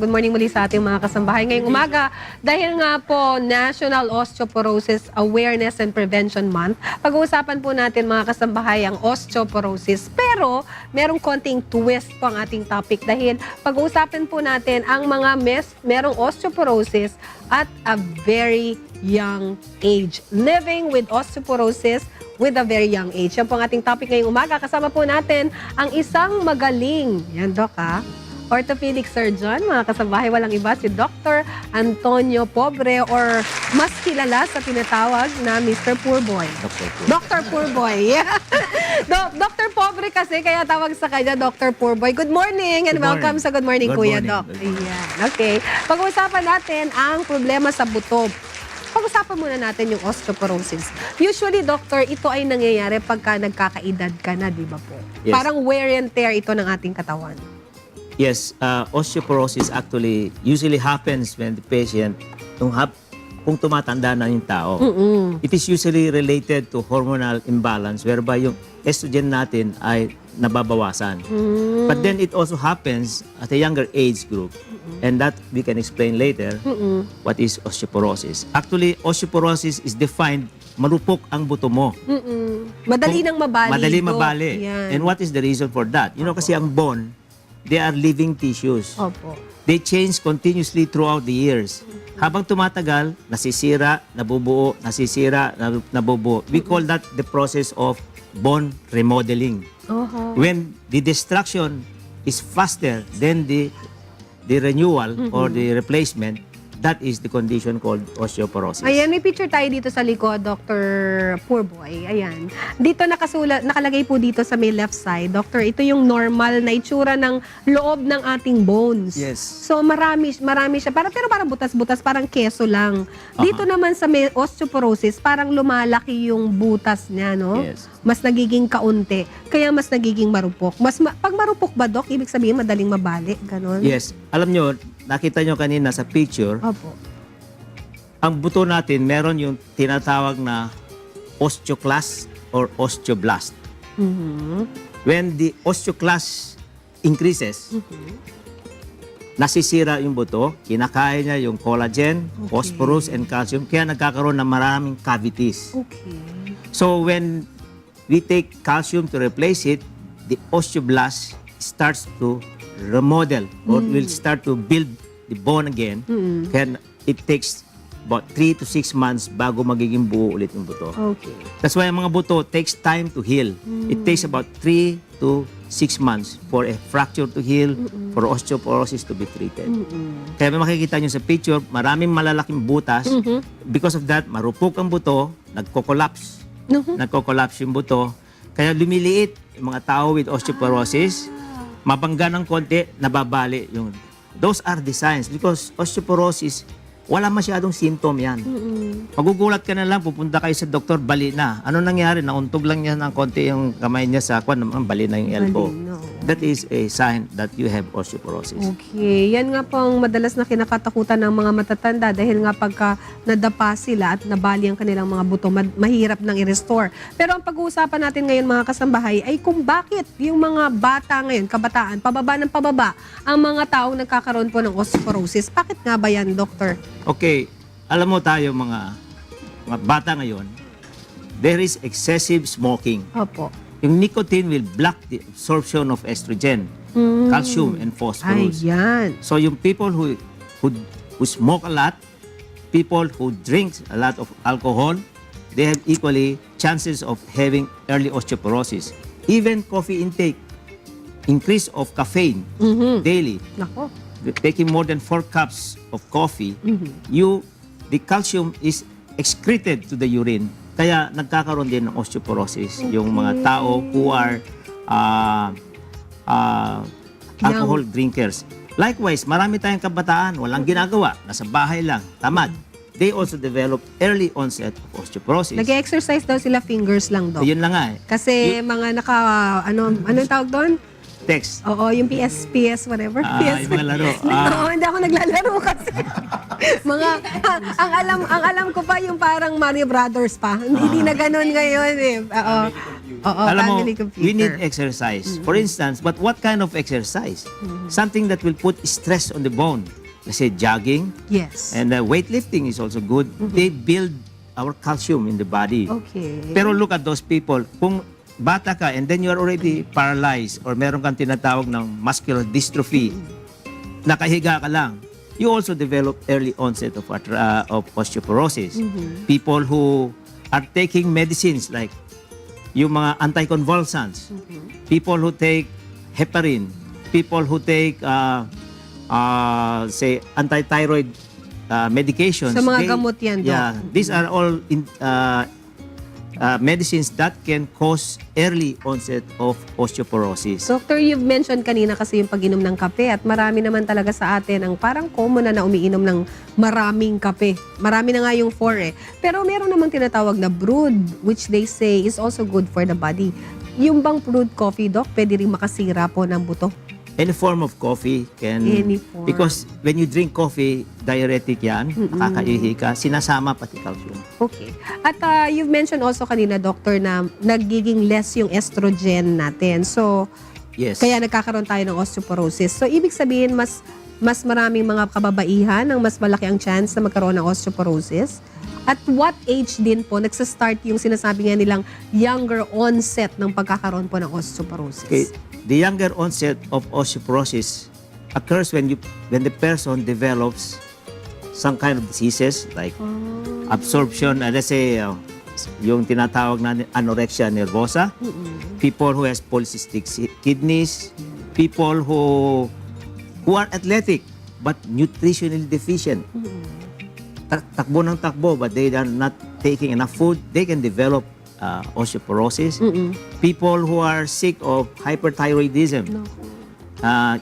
Good morning muli sa ating mga kasambahay ngayong umaga. Dahil nga po National Osteoporosis Awareness and Prevention Month, pag-uusapan po natin mga kasambahay ang osteoporosis. Pero merong konting twist po ang ating topic dahil pag-uusapan po natin ang mga merong osteoporosis at a very young age. Living with osteoporosis with a very young age. Yan po ang ating topic ngayong umaga. Kasama po natin ang isang magaling, yan Doc orthopedic surgeon, mga kasambahay, walang iba, si Dr. Antonio Pobre or mas kilala sa tinatawag na Mr. Poorboy. Dr. Poorboy. Yeah. Dr. Pobre kasi, kaya tawag sa kanya Dr. Poorboy. Good morning and welcome sa Good Morning, Kuya Doc. Ayan. Okay. Pag-uusapan natin ang problema sa buto. Pag-usapan muna natin yung osteoporosis. Usually, doctor, ito ay nangyayari pagka nagkakaedad ka na, di ba po? Yes. Parang wear and tear ito ng ating katawan. Yes, osteoporosis actually usually happens when the patient, kung tumatanda na yung tao. It is usually related to hormonal imbalance whereby yung estrogen natin ay nababawasan. But then it also happens at a younger age group. And that we can explain later what is osteoporosis. Actually, osteoporosis is defined marupok ang buto mo. Madali nang mabali. Madali ito. mabali. Yan. And what is the reason for that? You know, kasi ang bone, they are living tissues. Opo. They change continuously throughout the years. Habang tumatagal, nasisira, nabubuo, nasisira, nabubuo. We call that the process of bone remodeling. When the destruction is faster than the renewal or the replacement, that is the condition called osteoporosis. Ayan, may picture tayo dito sa likod, Dr. Poorboy. Ayan. Dito nakalagay po dito sa may left side, Doctor, ito yung normal na itsura ng loob ng ating bones. Yes. So marami siya. Pero parang butas-butas, parang keso lang. Dito naman sa may osteoporosis, parang lumalaki yung butas niya, no? Yes. Mas nagiging kaunti. Kaya mas nagiging marupok. Pag marupok ba, Doc, ibig sabihin madaling mabali? Ganon? Yes. Alam nyo, nakita nyo kanina sa picture, Opo. ang buto natin, meron yung tinatawag na osteoclast or osteoblast. When the osteoclast increases, nasisira yung buto, kinakain niya yung collagen, phosphorus, and calcium, kaya nagkakaroon ng maraming cavities. Okay. So when we take calcium to replace it, the osteoblast starts to remodel or will start to build the bone again. Kaya it takes about 3 to 6 months bago magiging buo ulit yung buto. Okay. That's why ang mga buto takes time to heal. It takes about 3 to 6 months for a fracture to heal, for osteoporosis to be treated. Kaya may makikita nyo sa picture, maraming malalaking butas. Because of that, marupok ang buto, nagko-collapse. Nagko-collapse yung buto. Kaya lumiliit yung mga tao with osteoporosis. Mabangga ng konti, nababali yung... Those are the signs because osteoporosis, wala masyadong symptom yan. Magugulat ka na lang, pupunta kayo sa doktor, bali na. Ano nangyari? Nauntog lang niya ng konti yung kamay niya sa kwan, bali na yung elbow. That is a sign that you have osteoporosis. Okay. Yan nga po ang madalas na kinakatakutan ng mga matatanda dahil nga pagka nadapa sila at nabali ang kanilang mga buto, mahirap nang i-restore. Pero ang pag-uusapan natin ngayon mga kasambahay ay kung bakit yung mga bata ngayon, kabataan, pababa ng pababa, ang mga taong nagkakaroon po ng osteoporosis. Bakit nga ba yan, Doktor? Okay, alam mo tayo mga bata ngayon, there is excessive smoking. Opo. Yung nicotine will block the absorption of estrogen, calcium, and phosphorus. Ayan. So yung people who smoke a lot, people who drink a lot of alcohol, they have equally chances of having early osteoporosis. Even coffee intake, increase of caffeine daily. Nako. Taking more than 4 cups of coffee, the calcium is excreted to the urine. Kaya nagkakaroon din ng osteoporosis yung mga tao who are alcohol drinkers. Likewise, marami tayong kabataan, walang ginagawa, nasa bahay lang, tamad. They also develop early onset of osteoporosis. Nag-exercise daw sila fingers lang, Dok. Yun lang nga eh. Kasi mga anong tawag doon? Text. Oo, yung PS, whatever. PS. Yung mga laro. Oo, hindi ako naglalaro kasi. ang alam ko pa yung parang Mario Brothers pa. Hindi na ganun ngayon eh. Oo. Oo, Alam mo, family computer. we need exercise. For instance, but what kind of exercise? Something that will put stress on the bone. Let's say jogging, Yes. and weightlifting is also good. They build our calcium in the body. Okay. Pero look at those people. Kung bata ka and then you are already paralyzed or meron kang tinatawag ng muscular dystrophy, nakahiga ka lang, you also develop early onset of osteoporosis. People who are taking medicines like yung mga anticonvulsants, people who take heparin, people who take say anti-thyroid medications. Sa mga gamot yan, Doc. Yeah, these are all medicines that can cause early onset of osteoporosis. Doctor, you've mentioned kanina kasi yung pag-inom ng kape at marami naman talaga sa atin ang parang common na umiinom ng maraming kape. Marami na nga yung 4 eh. Pero meron namang tinatawag na brewed, which they say is also good for the body. Yung bang brewed coffee, Doc, pwede rin makasira po ng buto? Any form of coffee can... Any form. Because when you drink coffee, diuretic yan, nakakaihi ka, sinasama pati calcium. Okay. At you've mentioned also kanina, Doctor, na nagiging less yung estrogen natin. So, Yes. kaya nagkakaroon tayo ng osteoporosis. So, ibig sabihin, mas maraming mga kababaihan ang mas malaki ang chance na magkaroon ng osteoporosis. At what age din po nagsa-start yung sinasabi nga nilang younger onset ng pagkakaroon po ng osteoporosis? Okay. The younger onset of osteoporosis occurs when the person develops some kind of diseases like absorption, let's say yung tinatawag na anorexia nervosa, people who has polycystic kidneys, people who are athletic but nutritionally deficient. Takbo ng takbo but they are not taking enough food, they can develop osteoporosis. People who are sick of hyperthyroidism.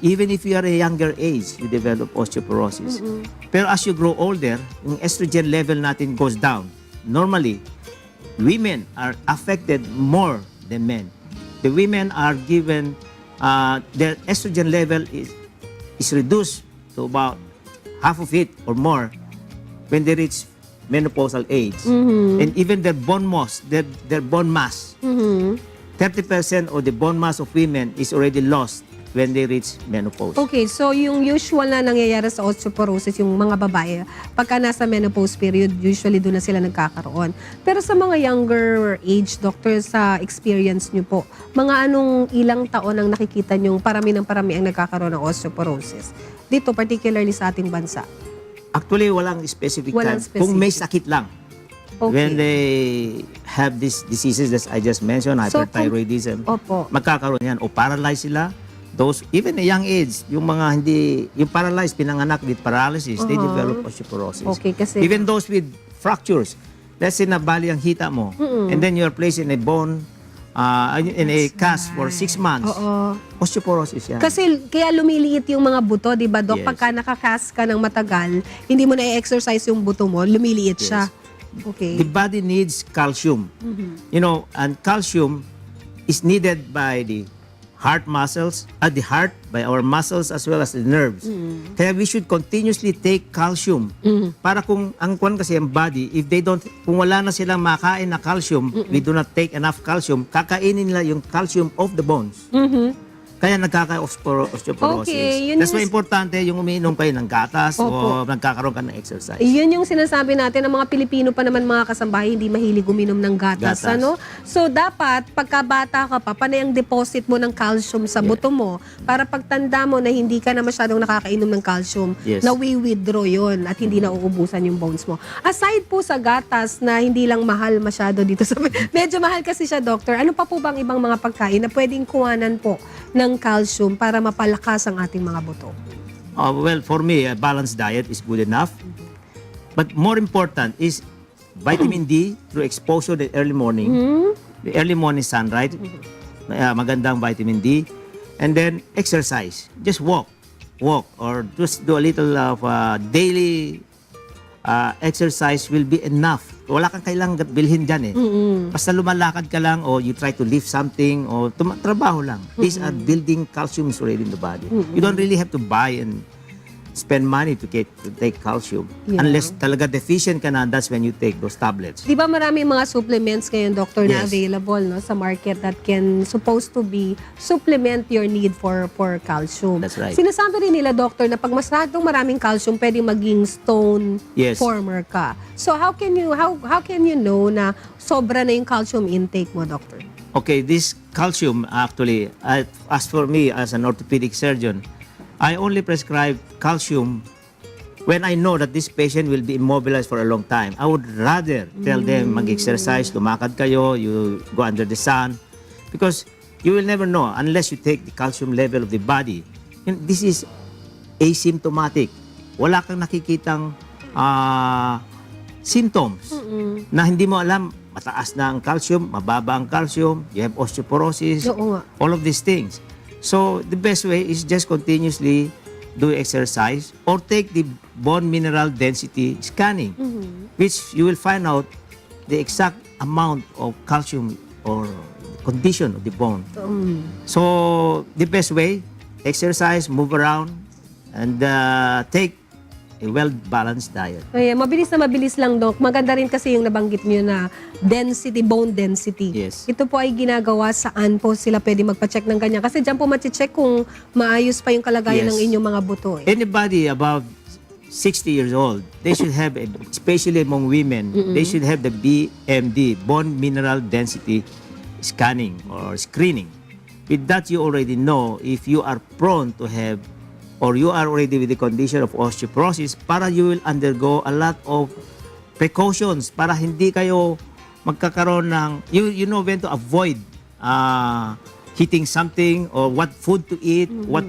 Even if you are a younger age, you develop osteoporosis. Pero as you grow older, yung estrogen level natin goes down. Normally, women are affected more than men. The women are given, their estrogen level is reduced to about half of it or more when they reach menopausal age. And even their bone mass, 30% of the bone mass of women is already lost when they reach menopause. Okay, so yung usual na nangyayari sa osteoporosis, yung mga babae, pagka nasa menopause period, usually doon na sila nagkakaroon. Pero sa mga younger age, doctor, sa experience nyo po, mga anong ilang taon ang nakikita nyo parami ng parami ang nagkakaroon ng osteoporosis? Dito, particularly sa ating bansa. Actually, walang specific Walang time. Kung may specific. sakit lang. Okay. When they have these diseases that I just mentioned, So, hyperthyroidism, Opo. magkakaroon yan. O paralyzed sila. Those, even a young age, yung mga hindi, yung paralyzed, pinanganak with paralysis, they develop osteoporosis. Okay, kasi... Even those with fractures, let's say nabali ang hita mo, and then you are placed in a bone, in a cast for 6 months, Oo. osteoporosis yan. Kasi kaya lumiliit yung mga buto, di ba, Dok? Yes. Pagka nakakas ka ng matagal, hindi mo na-exercise yung buto mo, lumiliit siya. Okay. The body needs calcium. You know, and calcium is needed by the heart muscles, the heart, by our muscles as well as the nerves. Kaya we should continuously take calcium. Para kung ang kwan kasi ang body, if they don't, kung wala na silang makain na calcium, we do not take enough calcium, kakainin nila yung calcium of the bones. Kaya nagkaka-osteoporosis. Okay, yun That's yung- why importante yung umiinom kayo ng gatas Opo. o nagkakaroon ka ng exercise. Yun yung sinasabi natin ng mga Pilipino pa naman mga kasambahay, hindi mahilig uminom ng gatas. Gatas. Ano? So dapat, pagkabata ka pa, panay ang deposit mo ng calcium sa buto mo para pagtanda mo na hindi ka na masyadong nakakainom ng calcium, Yes. nawi-withdraw yun at hindi na uubusan yung bones mo. Aside po sa gatas na hindi lang mahal masyado dito sa... Medyo mahal kasi siya, doctor. Ano pa po bang ibang mga pagkain na pwedeng kuhanan po ng calcium para mapalakas ang ating mga buto? Well, for me, a balanced diet is good enough. But more important is vitamin D through exposure in the early morning. The early morning sunlight, magandang vitamin D. And then exercise. Just walk, or just do a little of daily exercise will be enough. Wala kang kailangang bilhin dyan eh. Basta lumalakad ka lang o you try to lift something o trabaho lang. These are building calcium already in the body. You don't really have to buy and spend money to take calcium. Yeah. Unless talaga deficient ka na, that's when you take those tablets. Di ba maraming mga supplements ngayon, doctor, na Yes. available no, sa market that can supposed to be supplement your need for calcium. That's right. Sinasabi rin nila, doctor, na pag masyadong maraming calcium, pwedeng maging stone Yes. former ka. So how can you know na sobra na yung calcium intake mo, doctor? Okay, this calcium actually, as for me as an orthopedic surgeon, I only prescribe calcium when I know that this patient will be immobilized for a long time. I would rather tell them mag-exercise, lumakad kayo, you go under the sun, because you will never know unless you take the calcium level of the body. And this is asymptomatic. Wala kang nakikitang symptoms na hindi mo alam mataas na ang calcium, mababa ang calcium, you have osteoporosis, Oo nga. all of these things. So the best way is just continuously do exercise or take the bone mineral density scanning, which you will find out the exact amount of calcium or condition of the bone. So the best way, exercise, move around, and take a well-balanced diet. Ay, mabilis na mabilis lang, Doc. Maganda rin kasi yung nabanggit niyo na density, bone density. Yes. Ito po ay ginagawa saan po sila pwede magpa-check ng ganyan. Kasi dyan po mati-check kung maayos pa yung kalagayan Yes. ng inyong mga buto. Eh. Anybody above 60 years old, they should have, especially among women, they should have the BMD, bone mineral density scanning or screening. With that, you already know if you are prone to have or you are already with the condition of osteoporosis, para you will undergo a lot of precautions para hindi kayo magkakaroon ng, you know when to avoid hitting something or what food to eat, what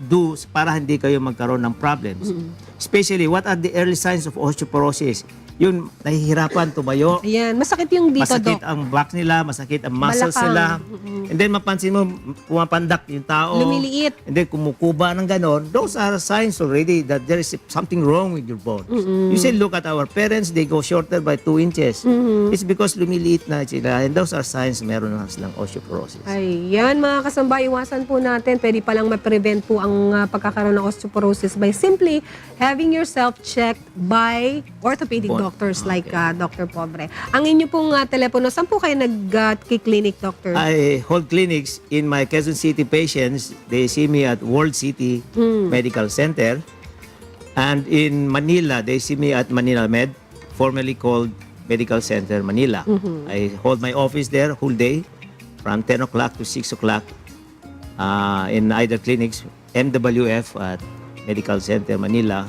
do para hindi kayo magkaroon ng problems. Especially, what are the early signs of osteoporosis? Yun, nahihirapan tumayo. Ayan, masakit yung dito, Masakit Doc. ang back nila, masakit ang muscles Balakang. nila. And then mapansin mo, pumapandak yung tao. Lumiliit. And then kumukuba ng ganon. Those are signs already that there is something wrong with your bones. You say, look at our parents, they go shorter by 2 inches. It's because lumiliit na sila. And those are signs meron na silang osteoporosis. Ayan, mga kasamba, iwasan po natin. Pwede palang ma-prevent po ang pagkakaroon ng osteoporosis by simply having yourself checked by orthopedic doctors like Dr. Pobre. Ang inyo pong telepono, saan po kayo nag-clinic, Doctor? I hold clinics in my Quezon City patients. They see me at World City Medical Center. And in Manila, they see me at Manila Med, formerly called Medical Center Manila. I hold my office there whole day from 10 o'clock to 6 o'clock in either clinics, MWF at Medical Center Manila,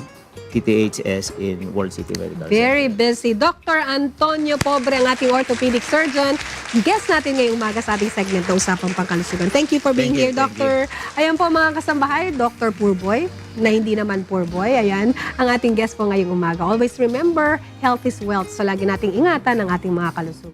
TTHS in World City Medical Center. Very busy. Dr. Antonio Pobre, ang ating orthopedic surgeon. Guest natin ngayong umaga sa ating segment ng Usapang Pangkalusugan. Thank you for being here, Thank Doctor. Ayan po mga kasambahay, Dr. Poorboy, na hindi naman Poorboy. Ayan, ang ating guest po ngayong umaga. Always remember, health is wealth. So lagi nating ingatan ang ating mga kalusugan.